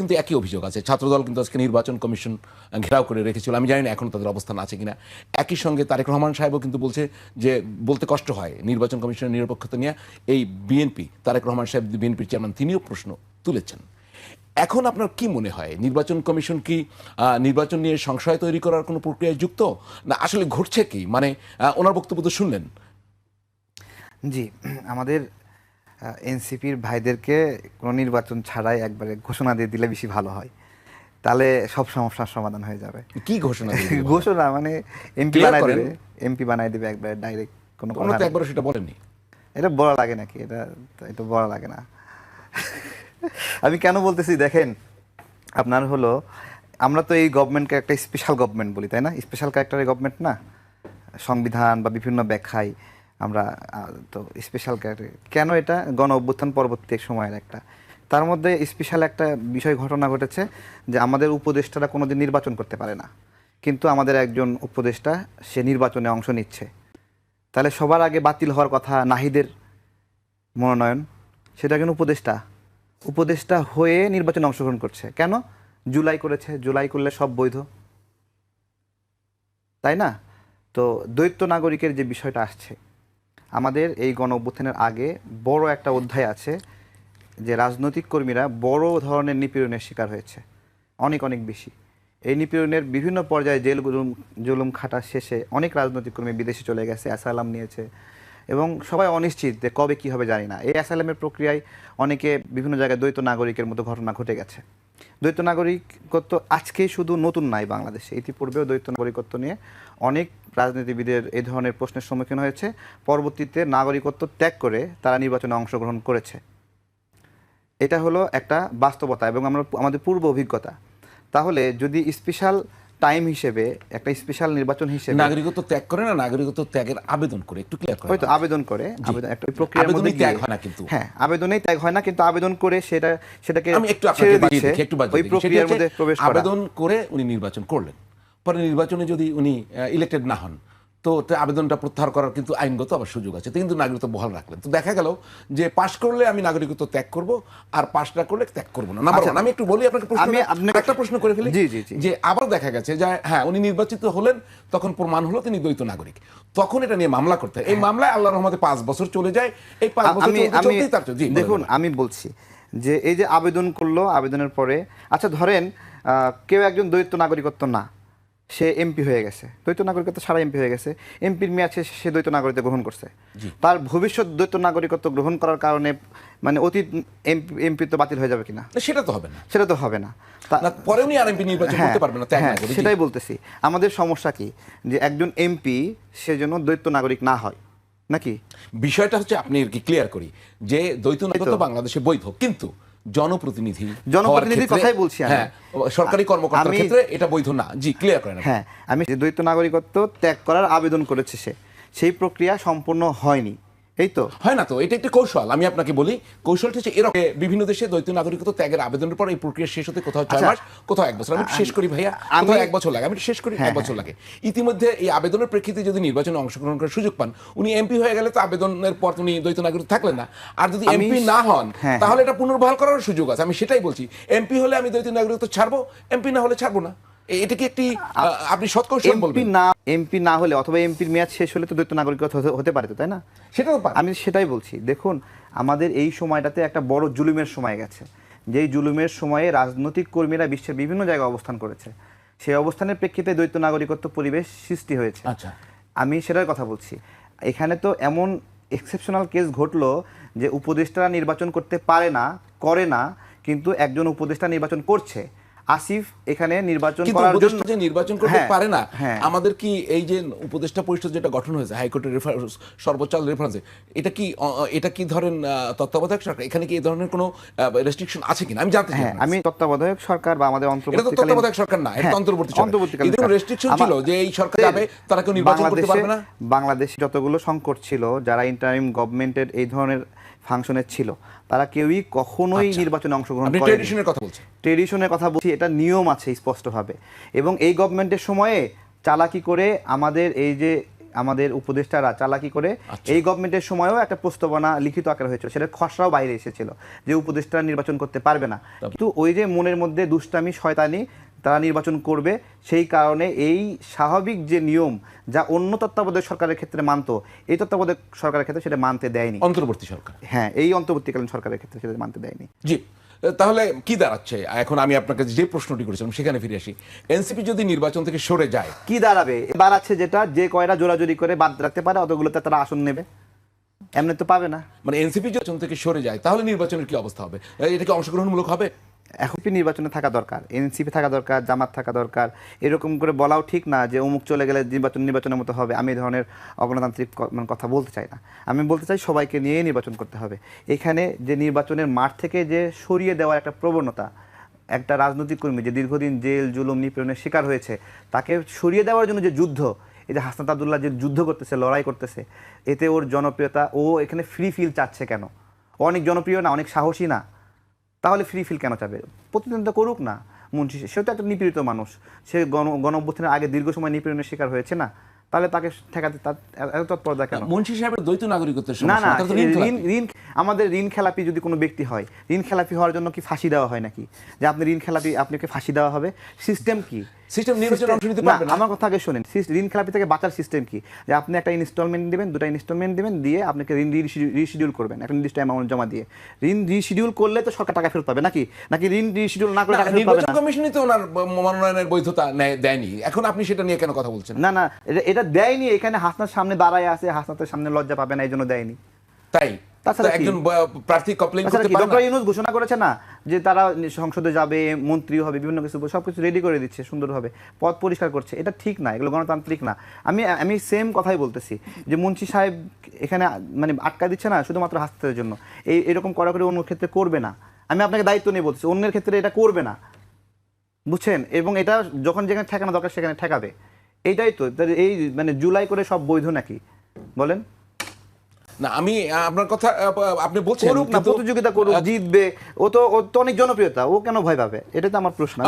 কিন্তু একই অভিযোগ আছে। ছাত্রদল কিন্তু আজকে নির্বাচন কমিশন ঘেরাও করে রেখেছিল, আমি জানি না এখন তাদের অবস্থান আছে কিনা। একই সঙ্গে তারেক রহমান সাহেবও কিন্তু বলছে যে বলতে কষ্ট হয় নির্বাচন কমিশনের নিরপেক্ষতা নিয়ে এই বিএনপি, তারেক রহমান সাহেব বিএনপির চেয়ারম্যান, তিনিও প্রশ্ন তুলেছেন। এখন আপনার কি মনে হয় নির্বাচন কমিশন কি নির্বাচন নিয়ে সংশয় তৈরি করার কোনো প্রক্রিয়ায় যুক্ত, না আসলে ঘটছে কি? মানে ওনার বক্তব্য তো শুনলেন। জি, আমাদের এনসিপির ভাইদেরকে কোনো নির্বাচন ছাড়াই একবারে ঘোষণা দিয়ে দিলে বেশি ভালো হয়, তাহলে সব সমস্যার সমাধান হয়ে যাবে। কি ঘোষণা? ঘোষণা মানে এমপি বানাই দেবে একবারে ডাইরেক্ট। কোনো কথা তো একবার সেটা বলেননি। এটা বলা লাগে নাকি? এটা বলা লাগে না। আমি কেন বলতেছি দেখেন, আপনার হলো আমরা তো এই গভর্নমেন্টকে একটা স্পেশাল গভর্নমেন্ট বলি, তাই না? স্পেশাল ক্যারেক্টারের গভর্নমেন্ট না, সংবিধান বা বিভিন্ন ব্যাখ্যায় আমরা তো স্পেশাল ক্যারেক্টার কেন? এটা গণ অভ্যুত্থান পরবর্তী সময়ের একটা, তার মধ্যে স্পেশাল একটা বিষয় ঘটনা ঘটেছে যে আমাদের উপদেষ্টারা কোনোদিন নির্বাচন করতে পারে না, কিন্তু আমাদের একজন উপদেষ্টা সে নির্বাচনে অংশ নিচ্ছে। তাহলে সবার আগে বাতিল হওয়ার কথা নাহিদের মনোনয়ন, সেটা কিন্তু উপদেষ্টা হয়ে নির্বাচনে অংশগ্রহণ করছে। কেন? জুলাই করেছে, জুলাই করলে সব বৈধ, তাই না? তো দ্বৈত নাগরিকের যে বিষয়টা আসছে, আমাদের এই গণ অভ্যুত্থানের আগে বড় একটা অধ্যায় আছে যে রাজনৈতিক কর্মীরা বড় ধরনের নিপীড়নের শিকার হয়েছে, অনেক অনেক বেশি। এই নিপীড়নের বিভিন্ন পর্যায়ে জেল জুলুম খাটা শেষে অনেক রাজনৈতিক কর্মী বিদেশে চলে গেছে, অ্যাসাইলাম নিয়েছে, এবং সবাই অনিশ্চিত যে কবে কী হবে জানি না। এই অ্যাসাইলামের প্রক্রিয়ায় অনেকে বিভিন্ন জায়গায় দ্বৈত নাগরিকের মতো ঘটনা ঘটে গেছে। দ্বৈত নাগরিকত্ব আজকে শুধু নতুন নাই, বাংলাদেশে ইতিপূর্বেও দ্বৈত নাগরিকত্ব নিয়ে অনেক রাজনীতিবিদের এই ধরনের প্রশ্নের সম্মুখীন হয়েছে। পরবর্তীতে নাগরিকত্ব ত্যাগ করে তারা নির্বাচনে অংশগ্রহণ করেছে। এটা হলো একটা বাস্তবতা এবং আমাদের পূর্ব অভিজ্ঞতা। তাহলে যদি স্পেশাল টাইম হিসেবে একটা স্পেশাল নির্বাচন হিসেবে নাগরিকত্ব ত্যাগ করে না, নাগরিকত্ব ত্যাগের আবেদন করে, একটু ক্লিয়ার করে। হয়তো আবেদন করে, একটা প্রক্রিয়ার মধ্যে ত্যাগ হয় না, কিন্তু হ্যাঁ, আবেদনেই ত্যাগ হয় না, কিন্তু আবেদন করে সেটাকে আমি একটু ছেড়ে আপনাকে দিচ্ছে, একটু ওই প্রক্রিয়ার মধ্যে প্রবেশ করা। আবেদন করে উনি নির্বাচন করলেন, পরে নির্বাচনে যদি উনি ইলেক্টেড না হন, তো আবেদনটা প্রত্যাহার করার কিন্তু আইনগত আবার সুযোগ আছে, কিন্তু নাগরিকত্ব বহাল রাখলেন। তো দেখা গেল যে পাশ করলে আমি নাগরিকত্ব ত্যাগ করব, আর পাশ না করলে ত্যাগ করবো না। আমি একটু বলি আপনাকে, একটা প্রশ্ন করে ফেলি, যে আবার দেখা গেছে যে হ্যাঁ উনি নির্বাচিত হলেন, তখন প্রমাণ হলো তিনি দ্বৈত নাগরিক, তখন এটা নিয়ে মামলা করতে হয়। এই মামলায় আল্লাহর রহমতে 5 বছর চলে যায়। এই 5 বছর দেখুন, আমি বলছি যে এই যে আবেদন করলো, আবেদনের পরে আচ্ছা ধরেন কেউ একজন দ্বৈত নাগরিকত্ব না, সে এমপি হয়ে গেছে, দ্বৈত নাগরিকত্ব ছাড়া এমপি হয়ে গেছে, এমপির মেয়াদ শেষে সে দ্বৈত নাগরিকত্ব গ্রহণ করছে, তার ভবিষ্যৎ দ্বৈত নাগরিকত্ব গ্রহণ করার কারণে মানে অতীত এমপি তো বাতিল হয়ে যাবে কিনা? সেটা তো হবে না, সেটা তো হবে না। পরে উনি আর এমপি নির্বাচন করতে পারবেন না। হ্যাঁ, সেটাই বলতেছি, আমাদের সমস্যা কি যে একজন এমপি সেজন্য দ্বৈত নাগরিক না হয় নাকি? বিষয়টা হচ্ছে, আপনি কি ক্লিয়ার করি যে দ্বৈত নাগরিকত্ব বাংলাদেশে বৈধ, কিন্তু জনপ্রতিনিধির কথাই বলছি, হ্যাঁ, সরকারি কর্মকর্তার ক্ষেত্রে এটা বৈধ না। জি, ক্লিয়ার করেন। হ্যাঁ, আমি যে দ্বৈত নাগরিকত্ব ত্যাগ করার আবেদন করেছে সেই প্রক্রিয়া সম্পূর্ণ হয়নি, এই তো হয় না। তো এটা একটা কৌশল, আমি আপনাকে বলি, কৌশলটা হচ্ছে এরকম, বিভিন্ন দেশে দ্বৈত নাগরিকত্ব ত্যাগের আবেদনের পর এই প্রক্রিয়া শেষ হতে কোথাও 6 মাস, কোথাও 1 বছর। আমি শেষ করি ভাইয়া, কোথাও 1 বছর লাগে, আমি শেষ করি 1 বছর লাগে। ইতিমধ্যে এই আবেদনের প্রেক্ষিতে যদি নির্বাচনে অংশগ্রহণ করার সুযোগ পান, উনি এমপি হয়ে গেলে তো আবেদনের পর উনি দ্বৈত নাগরিক থাকলেন না। আর যদি এমপি না হন, তাহলে এটা পুনর্বহাল করার সুযোগ আছে। আমি সেটাই বলছি, এমপি হলে আমি দ্বৈত নাগরিকত্ব ছাড়বো, এমপি না হলে ছাড়বো না। এটা কি একটি আপনি সৎকৌশল বলবেন? এমপি না হলে অথবা এমপির মেয়াদ শেষ হলে তো দ্বৈত নাগরিকত্ব হতে পারে, তাই না? সেটাও আমি সেটাই বলছি। দেখুন, আমাদের এই সময়টাতে একটা বড় জুলুমের সময় গেছে, যেই জুলুমের সময়ে রাজনৈতিক কর্মীরা বিশ্বের বিভিন্ন জায়গায় অবস্থান করেছে, সেই অবস্থানের প্রেক্ষিতে দ্বৈত নাগরিকত্ব পরিবেশ সৃষ্টি হয়েছে। আচ্ছা, আমি সেটার কথা বলছি। এখানে তো এমন এক্সেপশনাল কেস ঘটলো যে উপদেষ্টারা নির্বাচন করতে পারে না, করে না, কিন্তু একজন উপদেষ্টা নির্বাচন করছে। আসিফ এখানে নির্বাচন করার জন্য যে নির্বাচন করতে পারে না, আমাদের কি এই যে উপদেষ্টা পরিষদ যেটা গঠন হয়েছে হাইকোর্টের সর্বোচ্চ রেফারেন্সে, এটা কি ধরেন তত্ত্বাবধায়ক সরকার, এখানে কি এই ধরনের কোনো রেস্ট্রিকশন আছে কিনা আমি জানতে চাই। আমি তত্ত্বাবধায়ক সরকার বা আমাদের তত্ত্বাবধায়ক সরকার না, এটা অন্তর্বর্তীকালীন রেস্ট্রিকশন ছিল যে এই সরকার যাবে, তারা কেউ নির্বাচন করতে পারবে না। বাংলাদেশে যতগুলো সংকট ছিল, যারা ইন্টারিম গভর্নমেন্টের এই ধরনের ফাংশনে ছিল, তারা কেউই কখনোই নির্বাচনে অংশগ্রহণ করেনি। ট্রেডিশনের কথা বলছি, এটা নিয়ম আছে স্পষ্টভাবে। এবং এই গভর্নমেন্টের সময়ে চালাকি করে আমাদের এই যে আমাদের উপদেষ্টারা চালাকি করে এই গভর্নমেন্টের সময়ও একটা প্রস্তাবনা লিখিত আকারে হয়েছিল, সেটা খসড়াও বাইরে এসেছিল যে উপদেষ্টারা নির্বাচন করতে পারবে না, কিন্তু ওই যে মনের মধ্যে দুষ্টামি শয়তানি তারা নির্বাচন করবে, সেই কারণে এই স্বাভাবিক যে নিয়ম যা অন্য তত্ত্বাবধায়ক সরকারের ক্ষেত্রে মানতো, এই তত্ত্বাবধায়ক সরকারের ক্ষেত্রে সেটা মানতে দেয়নি, অন্তর্বর্তী সরকার। হ্যাঁ, এই অন্তর্বর্তীকালীন সরকারের ক্ষেত্রে সেটা মানতে দেয়নি। জি, তাহলে কি দাঁড়াচ্ছে এখন? আমি আপনাকে যে প্রশ্নটি করেছিলাম সেখানে ফিরে আসি। এনসিপি যদি নির্বাচন থেকে সরে যায়, কি দাঁড়াবে? দাঁড়াচ্ছে যেটা, যে কয়রা জোরাজোরি করে বাদ রাখতে পারে অতগুলোতে তারা আসন নেবে, এমনি তো পাবে না। মানে এনসিপি নির্বাচন থেকে সরে যায় তাহলে নির্বাচনের কি অবস্থা হবে? এটা কি অংশগ্রহণমূলক হবে? এখন নির্বাচনে থাকা দরকার, এনসিপি থাকা দরকার, জামাত থাকা দরকার। এরকম করে বলাও ঠিক না যে অমুক চলে গেলে নির্বাচনের মতো হবে। আমি এই ধরনের অগণতান্ত্রিক কথা বলতে চাই না। আমি বলতে চাই সবাইকে নিয়ে নির্বাচন করতে হবে। এখানে যে নির্বাচনের মাঠ থেকে যে সরিয়ে দেওয়ার একটা প্রবণতা, একটা রাজনৈতিক কর্মী যে দীর্ঘদিন জেল জুলুম নিপীড়নের শিকার হয়েছে, তাকে সরিয়ে দেওয়ার জন্য যে যুদ্ধ, এই যে হাসনাত আব্দুল্লাহ যে যুদ্ধ করতেছে, লড়াই করতেছে, এতে ওর জনপ্রিয়তা, ও এখানে ফ্রি ফিল চাচ্ছে কেন? ও অনেক জনপ্রিয় না, অনেক সাহসী না, তাহলে ফ্রি ফিল কেন চাবে? প্রতিদ্বন্দ্বিতা করুক না। মুন্সি সেও তো একটা নিপীড়িত মানুষ, সে গণ অভ্যুত্থানের আগে দীর্ঘ সময় নিপীড়নের শিকার হয়েছে না, তাহলে তাকে ঠেকাতে তার এত তৎপরতা কেন? মুন্সি সাহেবের দ্বৈত নাগরিকত্বের না সমস্যা, না, তার তো ঋণ খেলাপি। ঋণ আমাদের ঋণ খেলাপি যদি কোনো ব্যক্তি হয়, ঋণ খেলাপি হওয়ার জন্য কি ফাঁসি দেওয়া হয় নাকি? যে আপনি ঋণ খেলাপি, আপনাকে ফাঁসি দেওয়া হবে? সিস্টেম কি? সিস্টেম নির্বাচনে অংশ নিতে না, পারবে না। আমার কথা আগে শোনেন। ঋণ খেলাপি থেকে বাঁচার সিস্টেম কি? যে আপনি একটা ইনস্টলমেন্ট দিবেন, দুটো ইনস্টলমেন্ট দিবেন, দিয়ে আপনাকে ঋণ রিশিডিউল করবেন একটা নির্দিষ্ট অ্যামাউন্ট জমা দিয়ে। ঋণ রিশিডিউল করলে তো সরকার টাকা ফেরত পাবে নাকি? নাকি ঋণ রিশিডিউল না করে টাকা ফেরত পাবে নির্বাচন না? কমিশনই তো ওনার মনোনয়নের বৈধতা দেয়নি, এখন আপনি সেটা নিয়ে কেন কথা বলছেন? না না, এটা দেয়নি। এখানে হাসনার সামনে দাঁড়ায় আছে, হাসনাতের সামনে লজ্জা পাবে না, এই জন্য দেয়নি। তাই তাছাড়া কি? একজন প্রার্থী কমপ্লেইন করতে পারে না? ডক্টর ইউনূস ঘোষণা করেছে না যে তারা সংসদে যাবে, মন্ত্রী হবে, বিভিন্ন কিছু সবকিছু রেডি করে দিচ্ছে সুন্দরভাবে, পথ পরিষ্কার করছে। এটা ঠিক না, এগুলো গণতান্ত্রিক না। আমি সেম কথাই বলতেছি যে মুন্সি সাহেব এখানে মানে আটকা দিচ্ছে না শুধুমাত্র হাসনাতের জন্য, এরকম করা করে অন্য ক্ষেত্রে করবে না। আমি আপনাকে দায়িত্ব নিয়ে বলতেছি, অন্যের ক্ষেত্রে এটা করবে না, বুঝছেন? এবং এটা যখন যেখানে ঠেকানো দরকার সেখানে ঠেকাবে। এইটাই তো এই মানে জুলাই করে সব বৈধ নাকি বলেন? না, আমি আপনার কথা আপনি বলছেন করুক না, প্রতিযোগিতা করুক, জিতবে। ও তো অনেক জনপ্রিয়তা, ও কেন ভয় পাবে? এটা তো আমার প্রশ্ন।